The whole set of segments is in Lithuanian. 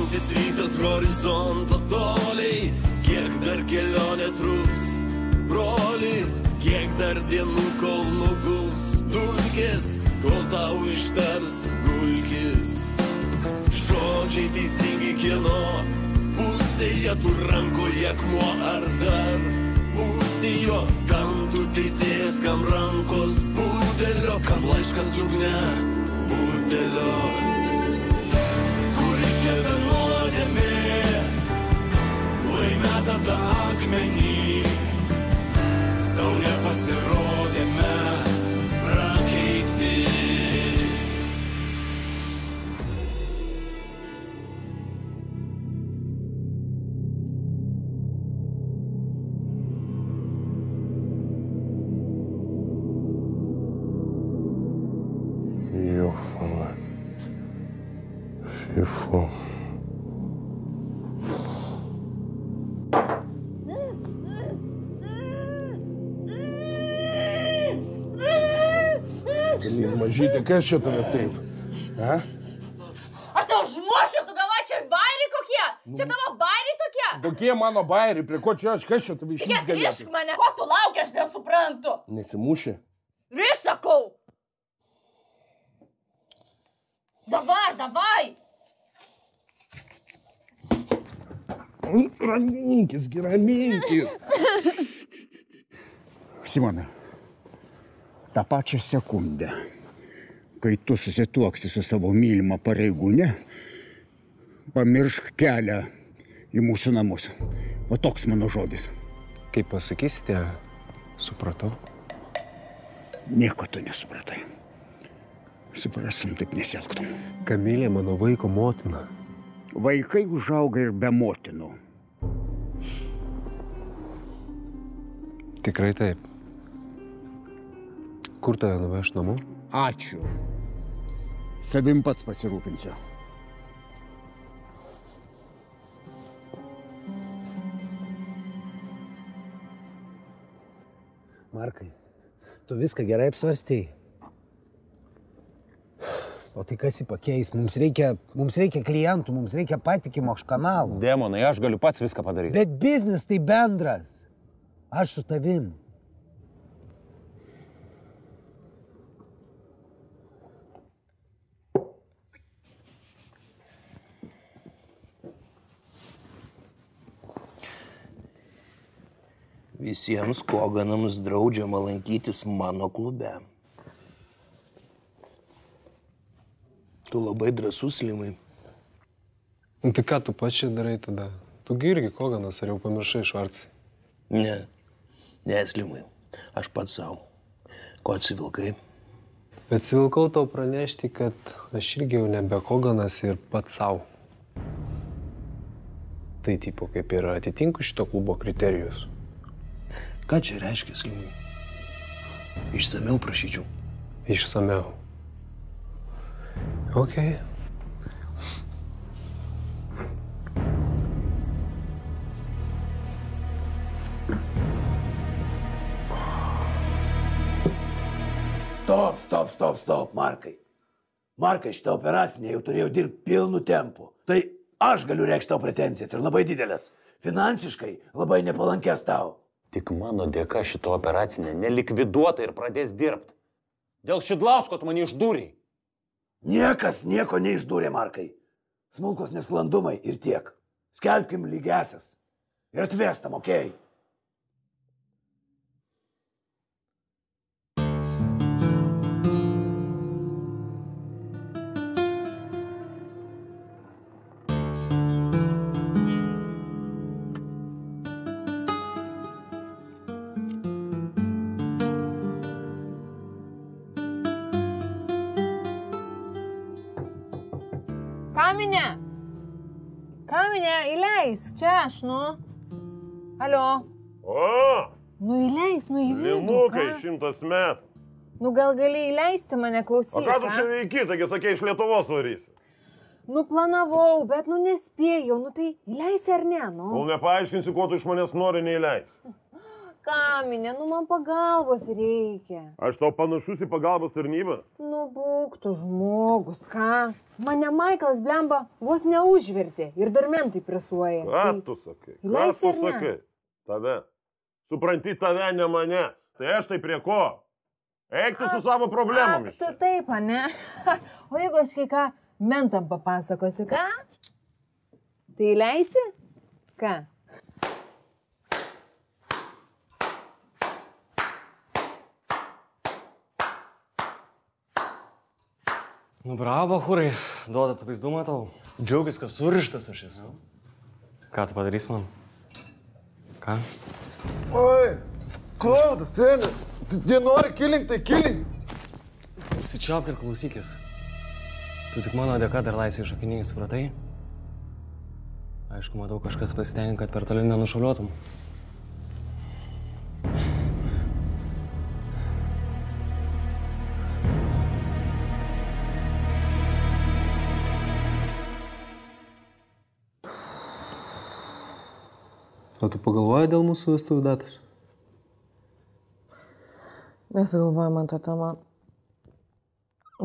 Kylantis rytas horizonto toliai, kiek dar kelionė truks, broli, kiek dar dienų kol nuguls dulkės, kol tau ištars gulkis. Žodžiai teisingi kieno pusėje, tu rankoje akmuo ar dar būsi jo, kam tu teisėjas, kam rankos butelio, kam laiškas dugne butelio. Kuris čia be nuodėmės, lai meta tą akmenį, tau nepasirodė mes prakeikti. Ёфана. Шифу. Блин, Mažytė, kas čia tave taip? A? Aš tau užmušiu, tu galvoji, čia bairiai kokie? Čia tavo bairiai tokie? Kokie mano bairiai, prie ko čia aš, kas čia tave išvis galėtų? Rišk mane, ko tu laukia, aš nesuprantu. Nesimušė? Rišk, sakau. Davai. Raminkis, raminkis. Simona, tą pačią sekundę, kai tu susituoksi su savo mylima pareigūne, pamiršk kelią į mūsų namus. O toks mano žodis. Kaip pasakysite, supratau. Nieko tu nesupratai. Suprasim, taip nesielgtum. Kamilė mano vaiko motina. Vaikai užauga ir be motinų. Tikrai taip. Kur tave nuveš namo? Ačiū. Savim pats pasirūpinsiu. Markai, tu viską gerai apsvarstei. O tai kas jį pakeis? Mums reikia klientų, mums reikia patikimo kanalų. Demonai, aš galiu pats viską padaryti. Bet biznis tai bendras. Aš su tavim. Visiems koganams draudžiama lankytis mano klube. Tu labai drąsus, Limai. Nu, tai ką tu pačiai darai tada? Tu irgi koganas, ar jau pamiršai Švarcai? Ne, Limai. Aš pats savo. Ko atsivilkai? Atsivilkau tau pranešti, kad aš irgi jau nebe koganas ir pats savo. Tai tipo kaip ir atitinku šito klubo kriterijus. Ką čia reiškia, Limai? Išsamiau prašyčiau. Išsamiau. Ok. Stop, Markai. Markai, šitą operacinę jau turėjau dirbti pilnu tempu. Tai aš galiu reikšti tau pretenzijas ir labai didelės. Finansiškai labai nepalankės tau. Tik mano dėka šito operacinė nelikviduota ir pradės dirbti. Dėl Šidlausko tu mane išdūrei. Niekas nieko neišdūrė, Markai. Smulkos nesklandumai ir tiek. Skelbkim lygiasias. Ir atvestam, okei? Kaminė, įleisk, čia aš, nu. Alio. O! Nu įleisk, nu į vidų. Linukai, 100 metų. Nu gal gali įleisti mane, klausyk. O ką tu čia veiki, taigi sakei, iš Lietuvos varysi? Nu planavau, bet nu nespėjau, nu tai įleisi ar ne, nu. Kol nepaaiškinsiu, ko tu iš manęs nori, neįleisi. Kaminė, nu man pagalbos reikia. Aš tau panašus į pagalbos tarnybą? Nu būk tu žmogus, ką? Mane Maiklas blemba vos neužvertė ir dar mentai presuoja. Ką tu sakai? Leisi ar ne? Sakai? Tave. Supranti, tave, ne mane. Tai aš tai prie ko? Eik tu su savo problemomis. Tu taip, ane? O jeigu aš kai ką mentam papasakosi, ką? Tai leisi? Ką? Nu bravo, churai, duodat vaizdų matau. Džiaugis, kad surištas aš esu. Ką tu padarys man? Ką? Oi, skauda, seni. Tai nori kilink, tai kilink. Sičiauk ir klausykis. Tu tik mano dėka dar laisvai šakinėjai, supratai? Aišku, matau, kažkas pasitengia, kad per toli nenušuoliuotum. O tu pagalvoji dėl mūsų vestuvių datos? Nesigalvoju man tą temą.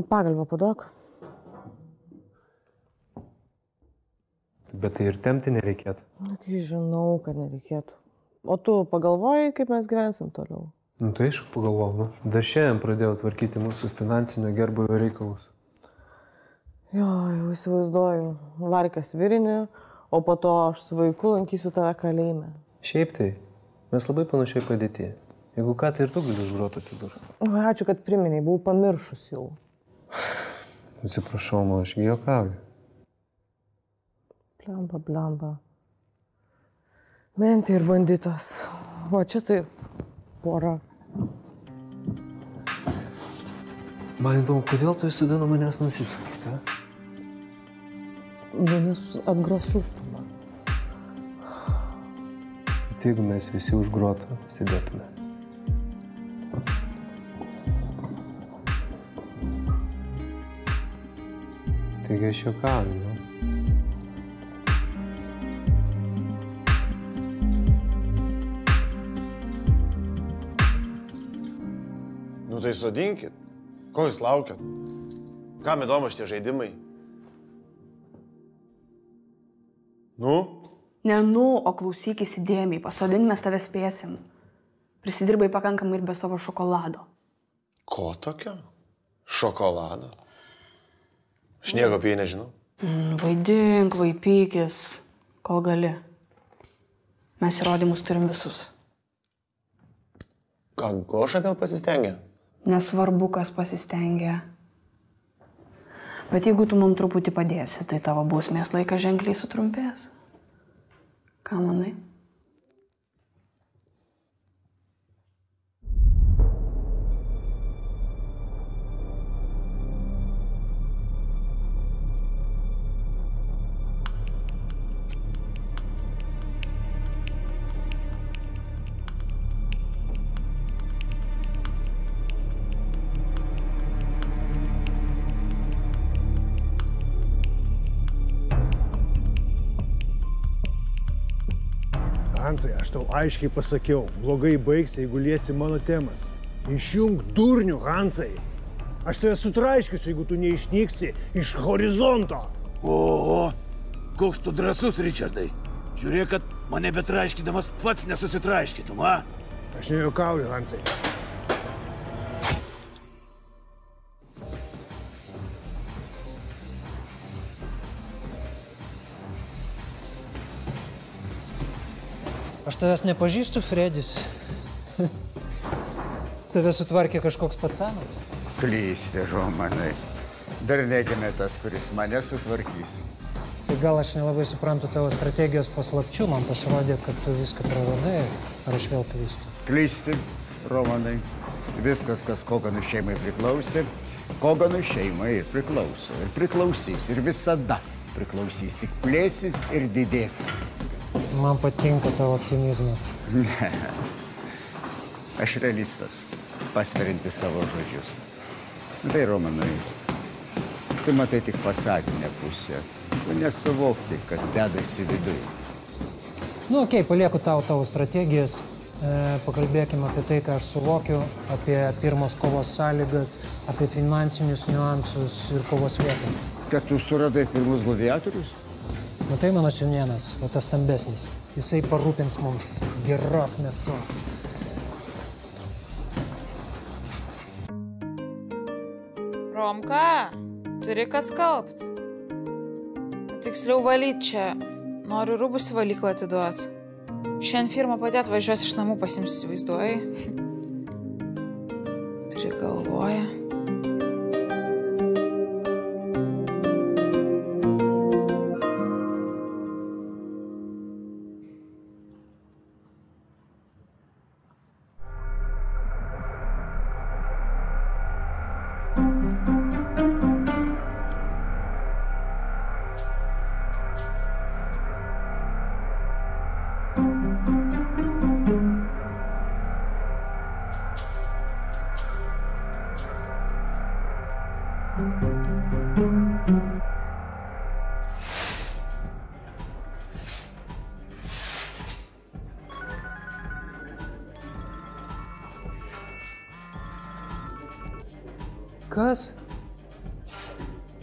Pagalbą paduok. Bet tai ir tempti nereikėtų. Kai žinau, kad nereikėtų. O tu pagalvoji, kaip mes gyvensim toliau? Nu tai aišku pagalvojau. Dar šiandien pradėjau tvarkyti mūsų finansinio gerbūvio reikalus. Jo, jau įsivaizduoju. Varkas virinį, o po to aš su vaiku lankysiu tave kalėjime. Šiaip tai, mes labai panašiai padėti. Jeigu ką, tai ir tu gali už grotų atsidurti. Ačiū, kad priminėjai, buvau pamiršus jau. Atsiprašau, nu aš juokauju. Blemba. Mentė ir banditas. O čia tai pora. Man įdomu, kodėl tu visada nuo manęs nusisuki, ką? Nes atgrasus tu man. Bet jeigu mes visi už grotą sėdėtume. Taigi aš juokauju, nu. Nu tai sodinkit. Ko jūs laukiat? Kam įdomu šitie žaidimai? Nu? Ne nu, o klausykis įdėmiai. Pasodink, mes tave spėsim. Prisidirbai pakankamai ir be savo šokolado. Ko tokio? Šokolado? Aš nieko apie jį nežinau. Vaidink, vaipykis, kol gali. Mes įrodymus turim visus. Ką, Goša vėl pasistengė? Nesvarbu, kas pasistengia. Bet jeigu tu mums truputį padėsi, tai tavo bausmės laikas ženkliai sutrumpės. Ką manai? Hansai, aš tau aiškiai pasakiau, blogai baigs, jeigu liesi mano temas. Išjung durnių, Hansai. Aš tave sutraiškysiu, jeigu tu neišnyksi iš horizonto. O, koks tu drąsus, Richardai. Žiūrėk, kad mane betraiškydamas pats nesusitraiškytum, a? Aš nejuokauju, Hansai. Aš tavęs nepažįstu, Fredis. Tave sutvarkė kažkoks patsanas. Klysti, Romanai. Dar negimė tas, kuris mane sutvarkys. Tai gal aš nelabai suprantu tavo strategijos paslapčių, man pasirodė, kad tu viską praradai, ar aš vėl klystu. Klysti, Romanai. Viskas, kas Koganų šeimai priklausė, Koganų šeimai ir priklauso. Ir priklausys, ir visada priklausys. Tik plėsis ir didės. Man patinka tavo optimizmas. Ne. Aš realistas, pasverinti savo žodžius. Tai, Romanai, tu matai tik fasadinę pusę. Tu nesuvokti, kas dedasi viduje. Nu, okei, palieku tavo strategijas. Pakalbėkime apie tai, ką aš suvokiu, apie pirmos kovos sąlygas, apie finansinius niuansus ir kovos vietą. Kad tu suradai pirmus gladiatorius? Matai mano šiandienas, o tas stambesnis. Jisai parūpins mums geros mėsos. Romka, turi kas skalbt. Tiksliau valyt čia. Noriu rūbus į valyklą atiduoti. Šiandien firma pati atvažiuos iš namų pasiims, įsivaizduoji. Prigalvoja. Kas?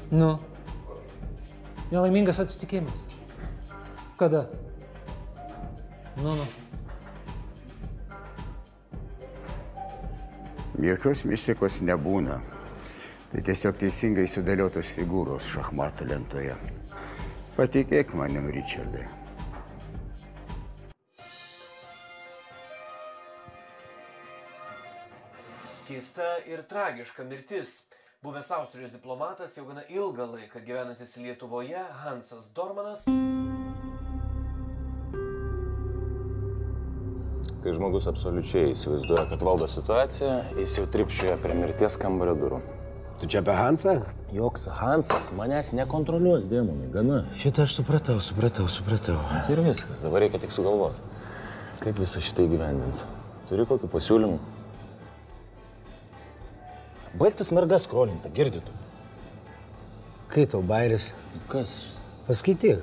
Nu. Nelaimingas atsitikimas. Kada? Nu. Jokios mistikos nebūna. Tai tiesiog teisingai sudėliotos figūros šachmatų lentoje. Patikėk manim, Richardai. Keista ir tragiška mirtis. Buvęs Austrijos diplomatas, jau gana ilgą laiką gyvenantis Lietuvoje, Hansas Dormanas. Kai žmogus absoliučiai įsivaizduoja, kad valdo situaciją, jis jau tripčioja prie mirties kambario durų. Tu čia apie Hansą? Joks Hansas manęs nekontroliuos, dėmonai, gana. Šitą aš supratau. Tai ir viskas, dabar reikia tik sugalvoti. Kaip visą šitą įgyvendinti? Turi kokių pasiūlymų? Baigtas mergas skrolinta, girdytų. Kai tau bairis? Kas? Paskaityk.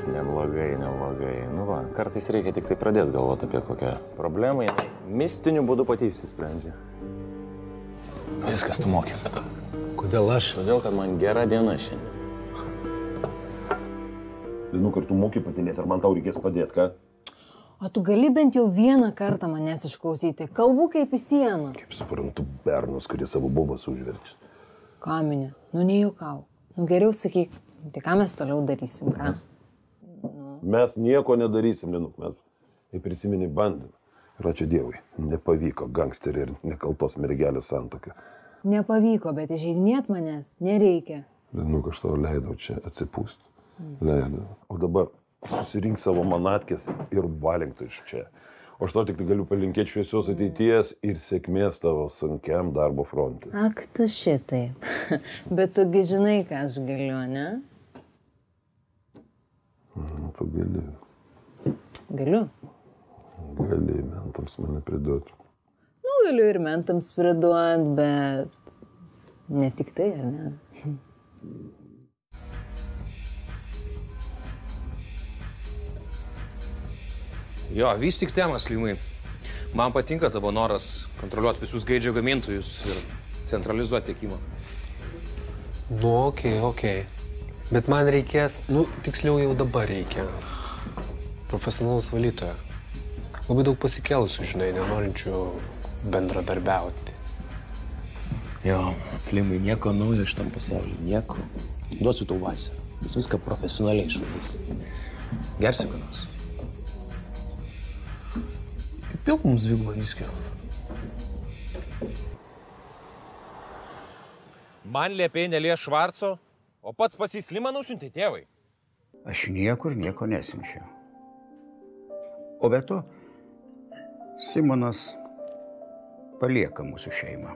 Neblogai. Nu va, kartais reikia tik tai pradėti galvoti apie kokią problemą. Mistiniu būdu pati įsisprendžia. Viskas tu moki. Kodėl aš? Todėl, kad man gera diena šiandien. Vienu kartu moki patinėti, ar man tau reikės padėti, ką? O tu gali bent jau vieną kartą manęs išklausyti. Kalbu kaip į sieną. Kaip suprantu, bernus, kurie savo bobas užverks. Kaminė, nu nejuokau. Nu geriau sakyk, tai ką mes toliau darysim, ką? Mes nieko nedarysim, Linuk, mes prisimeni bandymą. Ir ačiū Dievui, nepavyko gangsterį ir nekaltos mergelės santuoką. Nepavyko, bet įžeidinėt manęs nereikia. Linuk, aš tau leidau čia atsipūsti. Leidau. O dabar susirink savo manatkės ir valink tu iš čia. O aš tau tik galiu palinkėti šviesios ateities ir sėkmės tavo sunkiam darbo fronte. Ak, tu šitai. Bet tugi žinai, ką aš galiu, ne? Tu gali. Galiu? Gali mentams mane priduoti. Nu, galiu ir mentams priduoti, bet ne tik tai, ar ne? Jo, vis tik temas, Limai. Man patinka tavo noras kontroliuoti visus gaidžio gamintojus ir centralizuoti tiekimą. Nu, okei. Bet man reikės, tiksliau jau dabar reikia. Profesionalus valytojo. Labai daug pasikėlusių, žinai, nenorinčių bendradarbiauti. Jo, Limai, nieko naujo šitam pasaulyje, nieko. Duosiu tau vasę. Jis viską profesionaliai išvalys. Gersi ką nors? Pilk mums dvigubą viskio. Man liepėjai nelies Švarco, o pats pas Slimą nusiuntė tėvai. Aš niekur nieko nesimčiau. O be to, Simonas palieka mūsų šeimą.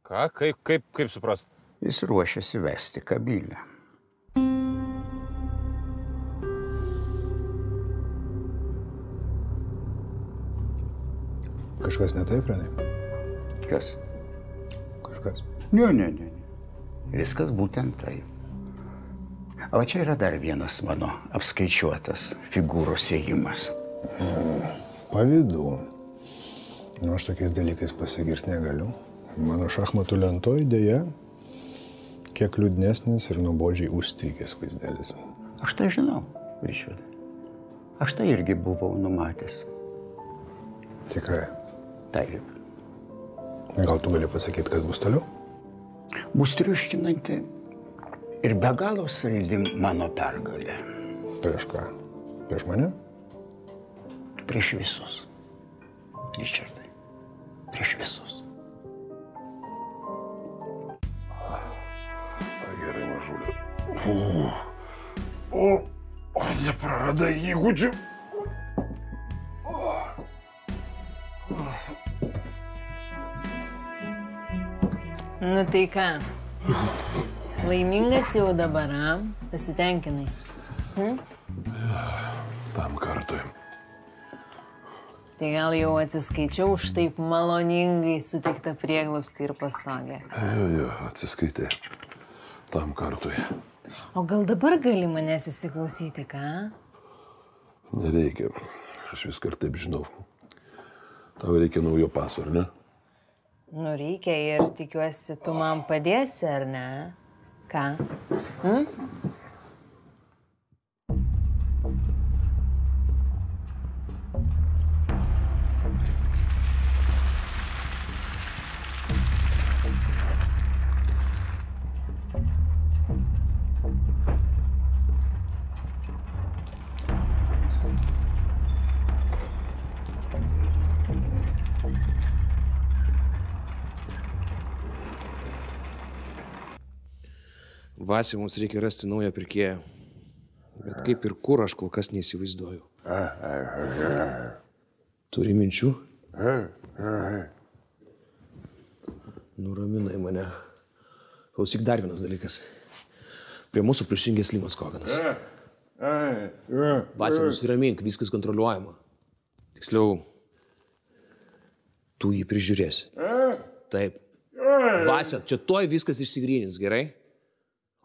Ką? Kaip suprast? Jis ruošiasi vesti Kamilę. Kažkas ne taip, Renai? Kas? Kažkas. Ne. Viskas būtent taip. O čia yra dar vienas mano apskaičiuotas figūros ėjimas. Pavydu. Nu, aš tokiais dalykais pasigirti negaliu. Mano šachmatų lentoj dėja kiek liūdnesnis ir nuobodžiai užstrigęs vaizdelis. Aš tai žinau, Ričardai. Aš tai irgi buvau numatęs. Tikrai? Taip. Gal tu gali pasakyti, kas bus toliau? Bus triuškinanti ir be galo saldi mano pergalė. Prieš ką? Prieš mane? Prieš visus. Ričardai. Prieš visus. Gerai, mažulė. O, nepraradai įgūdžių. Nu tai ką, laimingas jau dabar, pasitenkinai? Tam kartui. Tai gal jau atsiskaičiau už taip maloningai sutiktą prieglobstį ir pastogę? Jo, atsiskaitai. Tam kartui. O gal dabar gali manęs įsiklausyti, ką? Nereikia. Aš viską ir taip žinau. Tau reikia naujo paso, ar ne? Nu reikia ir tikiuosi, tu man padėsi, ar ne? Ką? Vasi, mums reikia rasti naują pirkėją. Bet kaip ir kur, aš kol kas neįsivaizduoju. Turi minčių? Nuraminai mane. Klausyk, dar vienas dalykas. Prie mūsų prisijungė Slimas Koganas. Vasi, nusiramink, viskas kontroliuojama. Tiksliau, tu jį prižiūrėsi. Taip. Vasi, čia tuoj viskas išsigrynins, gerai?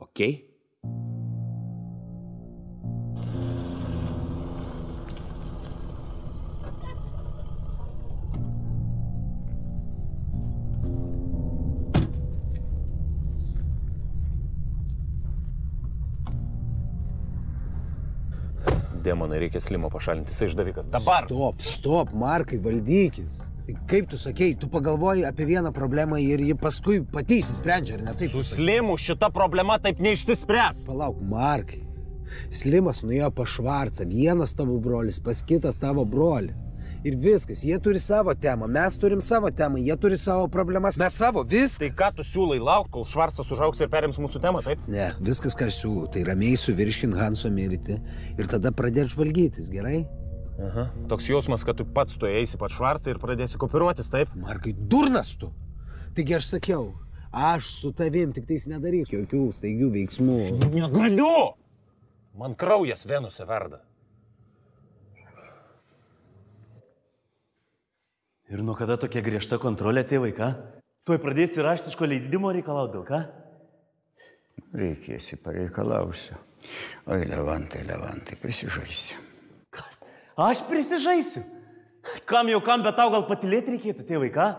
Okei? Demonai, reikia Slimo pašalinti, jis išdavikas. Dabar! Stop, Markai, valdykis. Tai kaip tu sakei, tu pagalvoji apie vieną problemą ir ji paskui pati išsisprendžia, ar ne taip? Su Slimu šita problema taip neišsispręs. Palauk, Markai. Slimas nuėjo pas Švarcą, vienas tavo brolis, pas kitą tavo brolį. Ir viskas, jie turi savo temą, mes turim savo temą, jie turi savo problemas, mes savo, viskas. Tai ką tu siūlai laukti, kol Švarcas užaugs ir perims mūsų temą, taip? Ne, viskas, ką aš siūlau, tai ramiai suvirškint Hanso mirtį ir tada pradėti žvalgytis, gerai? Aha. Toks jausmas, kad tu pats tu eisi pas Švarcą ir pradėsi kopiruotis, taip? Markai, durnas tu! Taigi aš sakiau, aš su tavim tik tais nedaryk jokių staigių veiksmų. Negaliu! Man kraujas venose verda. Ir nuo kada tokia griežta kontrolė, tėvai, ką? Tuoj pradėsi raštiško leidimo reikalauti, gal ką? Reikėsi, pareikalausiu. Oi, Levantai, prisižaisi. Kas? Aš prisižaisiu? Kam jau kam, bet tau gal patylėti reikėtų, tėvai, ką?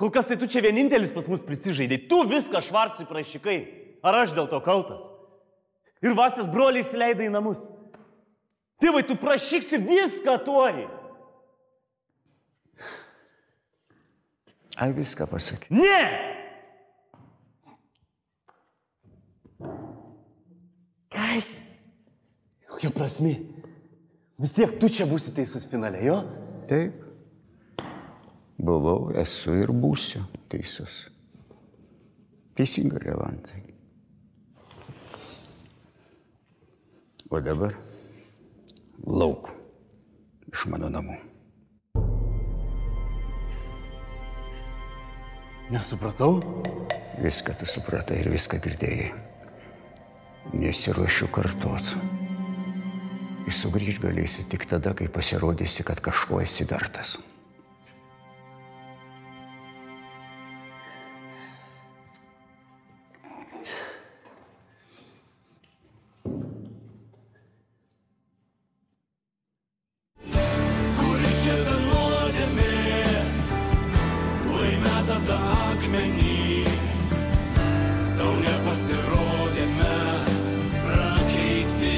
Kol kas tai tu čia vienintelis pas mus prisižaidai. Tu viską Švarcui prašikai. Ar aš dėl to kaltas? Ir Vasės broliai įsileidai į namus. Tėvai, tu prašyksi viską tuoj. Ai, viską pasakai. Ne! Kaip? Kokia prasmė? Vis tiek tu čia būsi teisus finale, jo? Taip. Buvau, esu ir būsiu teisus. Teisinga, Levantai. O dabar lauk iš mano namų. Nesupratau? Viską tu supratai ir viską girdėjai. Nesiruošiu kartuot. Ir sugrįžt galėsi tik tada, kai pasirodysi, kad kažko esi vertas. įmetata akmenį, tau nepasirodė mes prakeikti.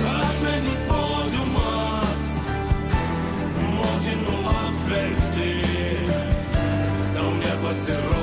Akmenys podiumas, motinų apverkti, tau nepasirodė.